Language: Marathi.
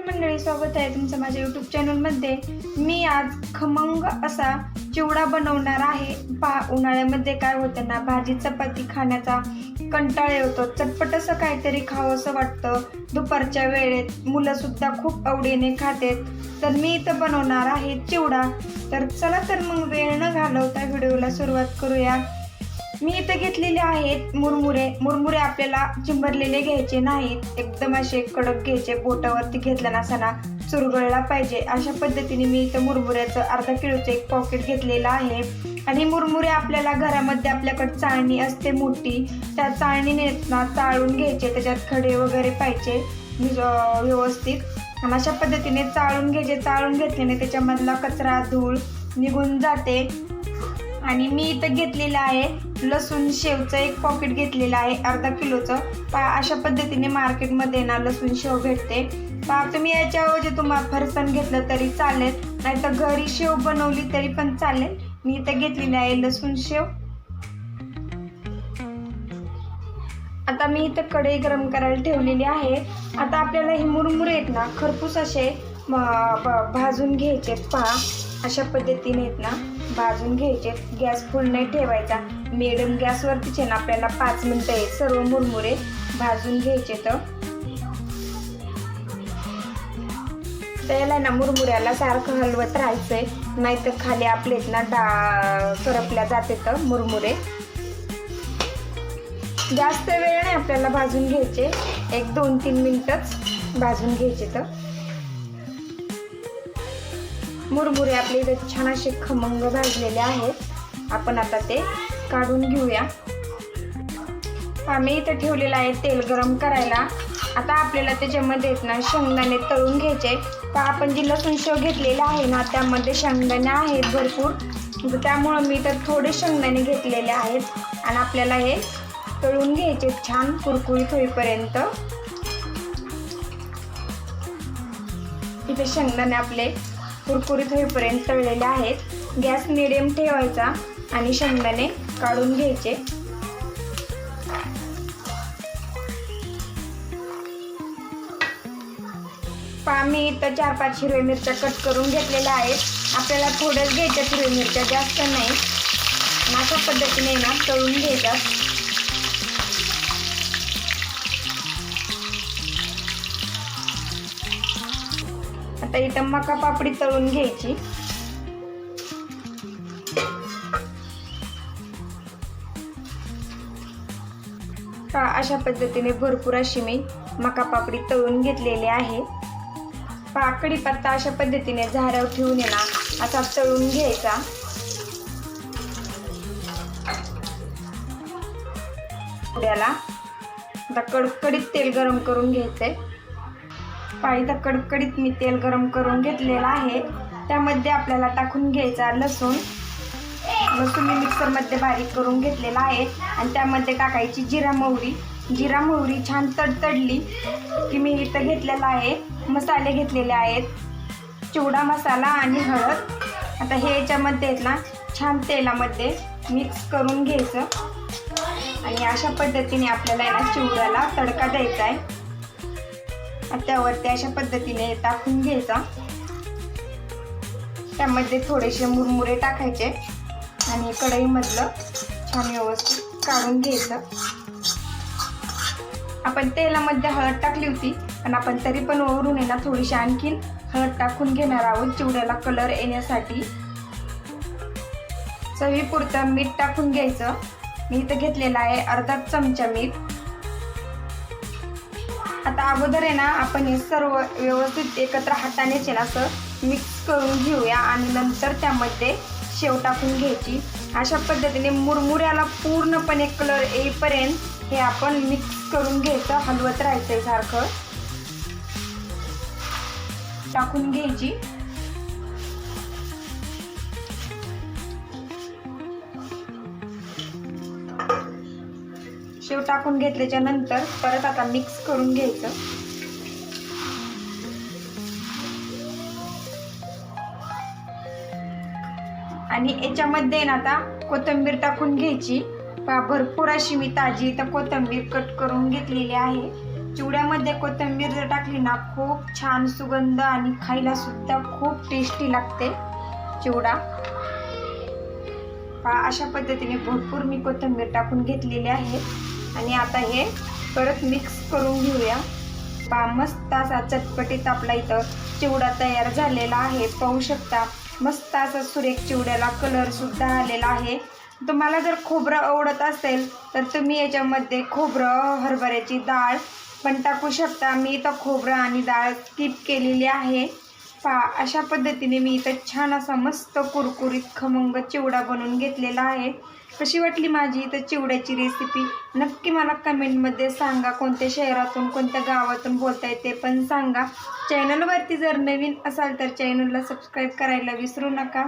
मंडळी, स्वागत आहे तुमचं माझ्या यूट्यूब चॅनलमध्ये। मी आज खमंग असा चिवडा बनवणार आहे। उन्हाळ्यामध्ये काय होतं ना, भाजी चपाती खाण्याचा कंटाळा येतो, चटपट असं काहीतरी खावं असं वाटतं। दुपारच्या वेळेत मुलं सुद्धा खूप आवडीने खातात, तर मी इथं बनवणार आहे चिवडा। तर चला तर मग वेळ न घालवता व्हिडिओला सुरुवात करूया। मी इथे घेतलेले आहेत मुरमुरे आपल्याला चिंबरलेले घ्यायचे नाहीत, एकदम असे कडक घ्यायचे, बोटावरती घेतला नसताना चुरगळला पाहिजे अशा पद्धतीने मी इथे मुरमुऱ्याचं अर्धा किलोचं एक पॉकेट घेतलेलं आहे। आणि मुरमुरे आपल्याला घरामध्ये आपल्याकडे चाळणी असते मोठी, त्या चाळणीने चाळून घ्यायचे, त्याच्यात खडे वगैरे पाहिजे व्यवस्थित। आणि अशा पद्धतीने चाळून घ्यायचे, चाळून घेतल्याने त्याच्यामधला कचरा धूळ निघून जाते। आणि मी इथं घेतलेलं आहे लसूण शेवचं एक पॉकेट घेतलेलं आहे अर्धा किलोचं। अशा पद्धतीने मार्केटमध्ये ना लसूण शेव भेटते। तुम्ही याच्याऐवजी तुम्हाला फरसाण घेतलं तरी चालेल, नाहीतर घरी शेव बनवली तरी पण चालेल। मी इथं घेतलेली आहे लसूण शेव। आता मी इथं कढई गरम करायला ठेवलेली आहे। आता आपल्याला हे मुरमुरे आहेत ना खरपूस असे भाजून घ्यायचे। अशा पद्धतीने आहेत ना भाजून घ्यायचे। गॅस फुल नाही ठेवायचा, मिडियम गॅसवरतीच आहे ना आपल्याला 5 मिनिटं सर्व मुरमुरे भाजून घ्यायचे। त्याला ना मुरमुऱ्याला सारखं हलवत राहायचंय, नाहीतर खाली आपले ना करपल्या जाते तर मुरमुरे। जास्त वेळ नाही आपल्याला भाजून घ्यायचे, 1-2-3 मिनिटच भाजून घ्यायचे। तर मुरमुरे आपले इथे छान असे खमंग भाजलेले आहेत। आपण आता ते काढून घेऊया। मी इथे ठेवलेलं आहे तेल गरम करायला। आता आपल्याला त्याच्यामध्ये ना शेंगदाणे तळून घ्यायचे। आपण जी लसूण शेव घेतलेला आहे ना त्यामध्ये शेंगदाणे आहेत भरपूर, त्यामुळं मी तर थोडे शेंगदाणे घेतलेले आहेत। आणि आपल्याला हे तळून घ्यायचे छान कुरकुरीत होईपर्यंत। इथे शेंगदाणे आपले कुरकुरीत होईपर्यंत तळलेले आहेत। गॅस मिडियम ठेवायचा आणि शेंगदाणे काढून घ्यायचे। मी इथं 4-5 हिरव्या मिरच्या कट करून घेतलेल्या आहेत। आपल्याला थोड्याच घ्यायच्या हिरव्या मिरच्या, जास्त नाही। अशा पद्धतीने ना तळून घ्यायच्यात। आता इथं मका पापडी तळून घ्यायची। अशा पद्धतीने भरपूर अशी मी मका पापडी तळून घेतलेली आहे। कढीपत्ता अशा पद्धतीने झाऱ्यावर ठेवून ना असा तळून घ्यायचा। उड्याला आता कडकडीत तेल गरम करून घ्यायचंय। इथं कडकडीत मी तेल गरम करून घेतलेलं आहे। त्यामध्ये आपल्याला टाकून घ्यायचा लसूण मी मिक्सरमध्ये बारीक करून घेतलेला आहे। आणि त्यामध्ये टाकायची जिरा मोहरी छान तडतडली की मी इथं घेतलेला आहे मसाले घेतलेले आहेत, चिवडा मसाला आणि हळद। आता हे याच्यामध्ये आहेत ना छान तेलामध्ये मिक्स करून घ्यायचं। आणि अशा पद्धतीने आपल्याला ना चिवड्याला तडका द्यायचा आहे। त्यावरती अशा पद्धतीने टाकून घ्यायचा। त्यामध्ये थोडेसे मुरमुरे टाकायचे आणि कढईमधलं छान व्यवस्थित काढून घ्यायचं। आपण तेलामध्ये हळद टाकली होती, पण आपण तरी पण वरून आहे ना थोडीशी आणखीन हळद टाकून घेणार आहोत चिवड्याला कलर येण्यासाठी। चवीपुरतं मीठ टाकून घ्यायचं। मी इथं घेतलेलं आहे अर्धा चमचा मीठ। आता अगोदर आहे ना आपण हे सर्व व्यवस्थित एकत्र हातानेच आहे ना असं मिक्स करून घेऊया आणि नंतर त्यामध्ये शेव टाकून घ्यायची। अशा पद्धतीने मुरमुऱ्याला पूर्णपणे कलर येईपर्यंत हे आपण मिक्स करून घ्यायचं, हलवत राहायचंय सारखं। टाकून घ्यायची। शेव टाकून घेतल्याच्या नंतर परत आता मिक्स करून घ्यायचं। आणि याच्यामध्ये ना आता कोथिंबीर टाकून घ्यायची। भरपूर अशी मी ताजी इथं कोथिंबीर कट करून घेतलेली आहे। चिवड्यामध्ये कोथिंबीर जर टाकली ना खूप छान सुगंध आणि खायला सुद्धा खूप टेस्टी लागते चिवडा। अशा पद्धतीने भरपूर मी कोथिंबीर टाकून घेतलेली आहे आणि आता हे परत मिक्स करून घेऊया। मस्त असा चटपटीत आपला इथं चिवडा तयार झालेला आहे। पाहू शकता मस्त असा सुरेख चिवड्याला कलर सुद्धा आलेला आहे। तुम्हाला जर खोबरं आवडत असेल तर तुम्ही याच्यामध्ये खोबरं, हरभऱ्याची डाळ पण टाकू शकता। मी इथं खोबरं आणि डाळ स्किप केलेली आहे। अशा पद्धतीने मी इथं छान असा मस्त कुरकुरीत खमंग चिवडा बनवून घेतलेला आहे। कशी वाटली माझी इथं चिवड्याची रेसिपी नक्की मला कमेंटमध्ये सांगा। कोणत्या शहरातून कोणत्या गावातून बोलताय ते पण सांगा। चॅनलवरती जर नवीन असाल तर चॅनलला सबस्क्राईब करायला विसरू नका।